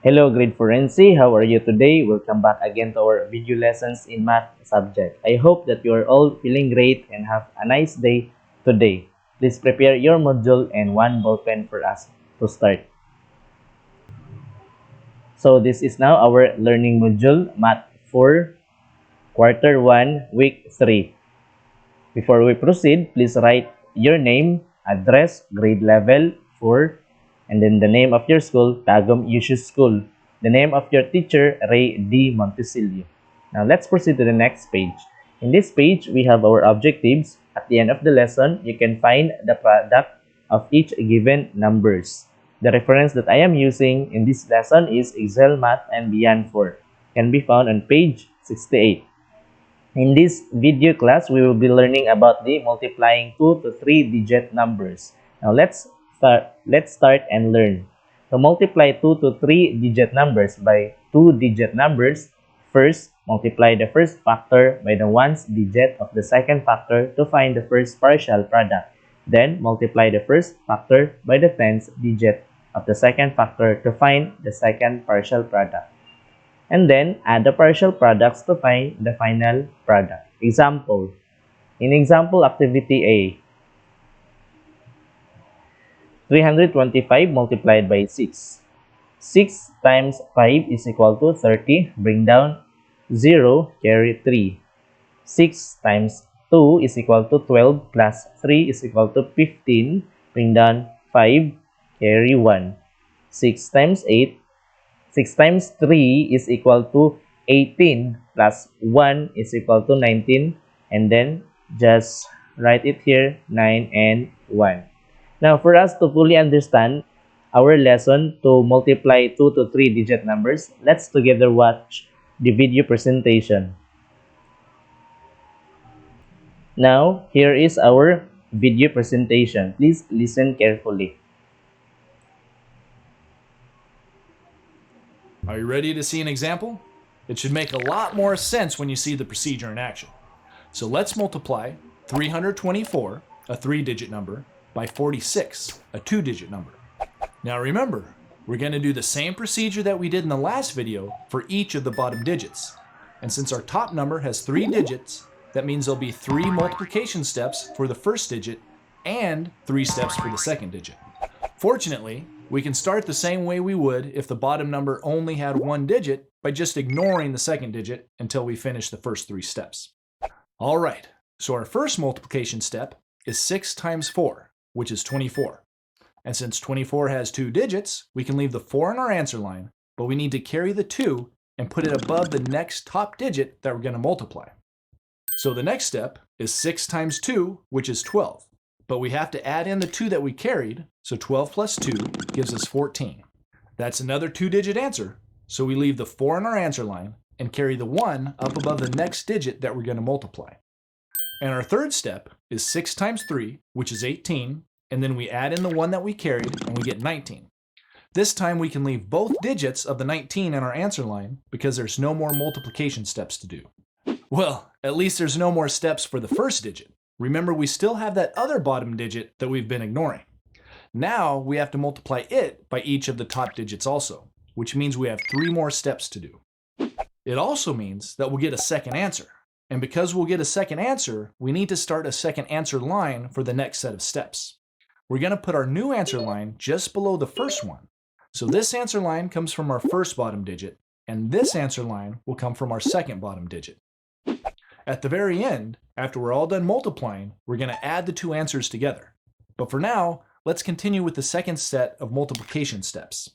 Hello, grade 4 NC. How are you today? Welcome back again to our video lessons in math subject. I hope that you are all feeling great and have a nice day today. Please prepare your module and one ball pen for us to start. So this is now our learning module, Math 4, Quarter 1, Week 3. Before we proceed, please write your name, address, grade level, 4, and then the name of your school, Tagum Yushu School. The name of your teacher, Ray D. Montesilio. Now let's proceed to the next page. In this page, we have our objectives. At the end of the lesson, you can find the product of each given numbers. The reference that I am using in this lesson is Excel Math and Beyond 4. Can be found on page 68. In this video class, we will be learning about the multiplying 2 to 3 digit numbers. Now let's start and learn. To multiply 2 to 3 digit numbers by 2 digit numbers, first multiply the first factor by the ones digit of the second factor to find the first partial product. Then multiply the first factor by the tens digit of the second factor to find the second partial product, and then add the partial products to find the final product. Example. In example activity A, 325 multiplied by 6. 6 times 5 is equal to 30. Bring down 0, carry 3. 6 times 2 is equal to 12 plus 3 is equal to 15. Bring down 5, carry 1. 6 times 8 6 times 3 is equal to 18 plus 1 is equal to 19, and then just write it here, 9 and 1. Now, for us to fully understand our lesson to multiply 2 to 3 digit numbers, let's together watch the video presentation. Now, here is our video presentation. Please listen carefully. Are you ready to see an example? It should make a lot more sense when you see the procedure in action. So let's multiply 324, a 3-digit number, by 46, a 2-digit number. Now remember, we're going to do the same procedure that we did in the last video for each of the bottom digits. And since our top number has 3 digits, that means there'll be 3 multiplication steps for the first digit and 3 steps for the second digit. Fortunately, we can start the same way we would if the bottom number only had 1 digit by just ignoring the second digit until we finish the first 3 steps. All right, so our first multiplication step is 6 times 4, which is 24. And since 24 has 2 digits, we can leave the 4 in our answer line, but we need to carry the 2 and put it above the next top digit that we're going to multiply. So the next step is 6 times 2, which is 12. But we have to add in the 2 that we carried, so 12 plus 2 gives us 14. That's another 2-digit answer, so we leave the 4 in our answer line and carry the 1 up above the next digit that we're going to multiply. And our third step is 6 times 3, which is 18, and then we add in the 1 that we carried and we get 19. This time we can leave both digits of the 19 in our answer line because there's no more multiplication steps to do. Well, at least there's no more steps for the first digit. Remember, we still have that other bottom digit that we've been ignoring. Now we have to multiply it by each of the top digits also, which means we have 3 more steps to do. It also means that we'll get a second answer. And because we'll get a second answer, we need to start a second answer line for the next set of steps. We're going to put our new answer line just below the first one. So this answer line comes from our first bottom digit, and this answer line will come from our second bottom digit. At the very end, after we're all done multiplying, we're going to add the 2 answers together. But for now, let's continue with the second set of multiplication steps.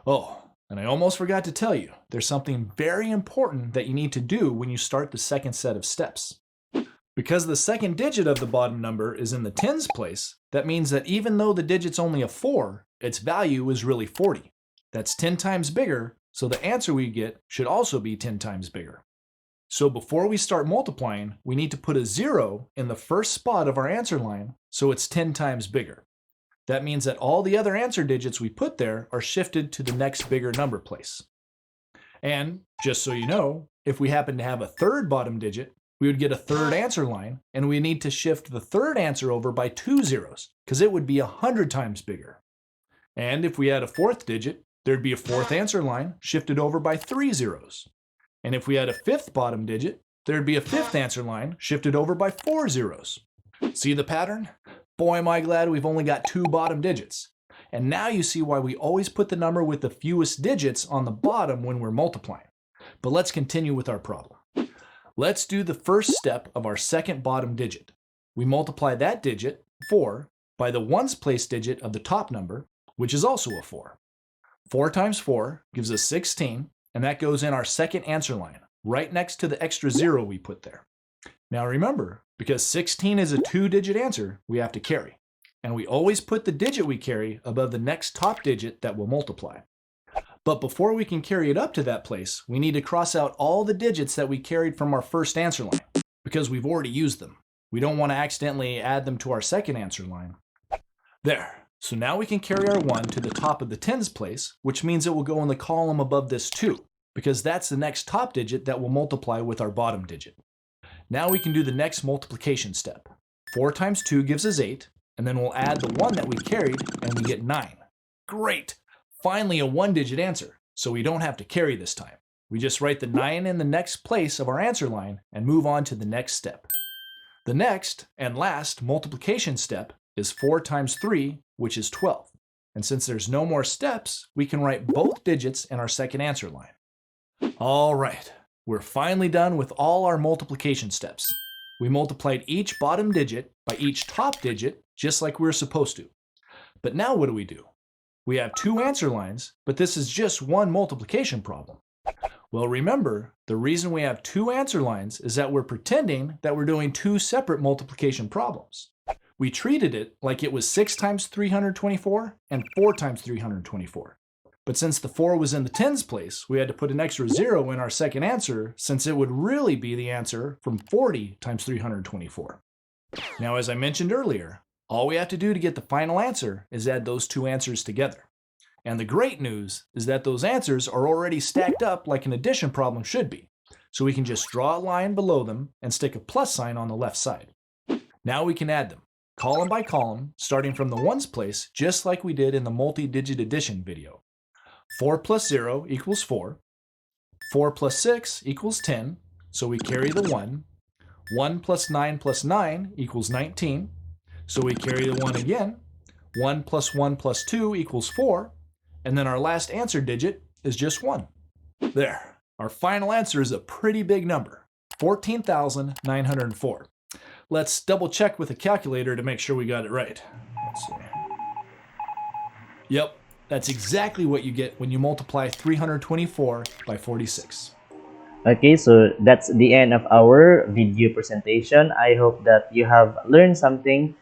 Oh, and I almost forgot to tell you, there's something very important that you need to do when you start the second set of steps. Because the second digit of the bottom number is in the tens place, that means that even though the digit's only a 4, its value is really 40. That's 10 times bigger, so the answer we get should also be 10 times bigger. So before we start multiplying, we need to put a 0 in the first spot of our answer line so it's 10 times bigger. That means that all the other answer digits we put there are shifted to the next bigger number place. And just so you know, if we happen to have a third bottom digit, we would get a third answer line, and we need to shift the third answer over by 2 zeros, because it would be 100 times bigger. And if we had a fourth digit, there'd be a fourth answer line shifted over by 3 zeros. And if we had a fifth bottom digit, there'd be a fifth answer line shifted over by 4 zeros. See the pattern? Boy, am I glad we've only got 2 bottom digits. And now you see why we always put the number with the fewest digits on the bottom when we're multiplying. But let's continue with our problem. Let's do the first step of our second bottom digit. We multiply that digit, 4, by the ones place digit of the top number, which is also a 4. 4 times 4 gives us 16, and that goes in our second answer line, right next to the extra 0 we put there. Now remember, because 16 is a 2-digit answer, we have to carry. And we always put the digit we carry above the next top digit that will multiply. But before we can carry it up to that place, we need to cross out all the digits that we carried from our first answer line, because we've already used them. We don't want to accidentally add them to our second answer line. There. So now we can carry our 1 to the top of the tens place, which means it will go in the column above this 2, because that's the next top digit that will multiply with our bottom digit. Now we can do the next multiplication step. 4 times 2 gives us 8, and then we'll add the 1 that we carried, and we get 9. Great! Finally a 1-digit answer, so we don't have to carry this time. We just write the 9 in the next place of our answer line and move on to the next step. The next and last multiplication step is 4 times 3, which is 12. And since there's no more steps, we can write both digits in our second answer line. All right, we're finally done with all our multiplication steps. We multiplied each bottom digit by each top digit, just like we were supposed to. But now what do? We have 2 answer lines, but this is just one multiplication problem. Well, remember, the reason we have 2 answer lines is that we're pretending that we're doing 2 separate multiplication problems. We treated it like it was 6 times 324 and 4 times 324. But since the 4 was in the tens place, we had to put an extra 0 in our second answer, since it would really be the answer from 40 times 324. Now, as I mentioned earlier, all we have to do to get the final answer is add those 2 answers together. And the great news is that those answers are already stacked up like an addition problem should be. So we can just draw a line below them and stick a plus sign on the left side. Now we can add them, column by column, starting from the ones place, just like we did in the multi-digit addition video. 4 plus 0 equals 4. 4 plus 6 equals 10, so we carry the 1. 1 plus 9 equals 19, so we carry the 1 again. 1 plus 2 equals 4, and then our last answer digit is just 1. There, our final answer is a pretty big number, 14,904. Let's double check with a calculator to make sure we got it right. Let's see. Yep, that's exactly what you get when you multiply 324 by 46. Okay, so that's the end of our video presentation. I hope that you have learned something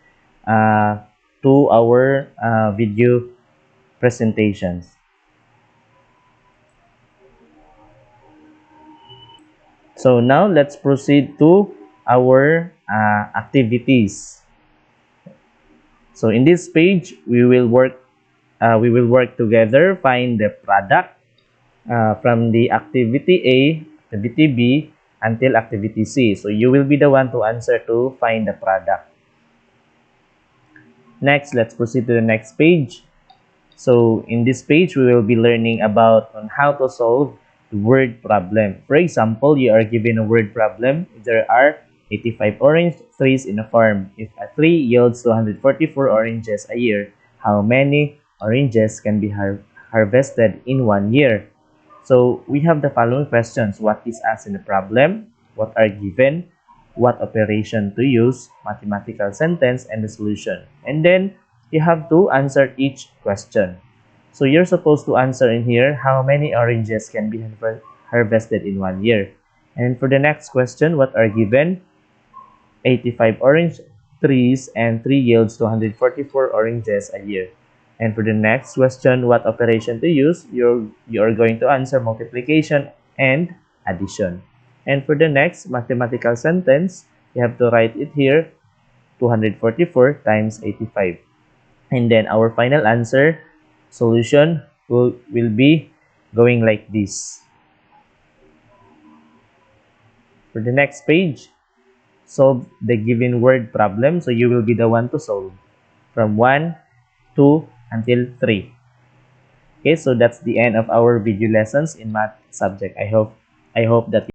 to our video presentations. So now let's proceed to our activities. So in this page, we will work together, find the product from the activity A, activity B, until activity C. So you will be the one to answer to find the product. Next, let's proceed to the next page. So in this page, we will be learning about on how to solve the word problem. For example, you are given a word problem. There are 85 orange trees in a farm. If a tree yields 244 oranges a year, how many oranges can be harvested in 1 year? So we have the following questions. What is asked in the problem? What are given? What operation to use? Mathematical sentence and the solution. And then you have to answer each question. So you're supposed to answer in here, how many oranges can be harvested in 1 year? And for the next question, what are given? 85 orange trees and 3 yields 244 oranges a year. And for the next question, what operation to use? You are going to answer multiplication and addition. And for the next mathematical sentence, you have to write it here, 244 times 85. And then our final answer, solution, will be going like this. For the next page, solve the given word problem. So you will be the one to solve from 1, 2, until 3. Okay, so that's the end of our video lessons in math subject. I hope that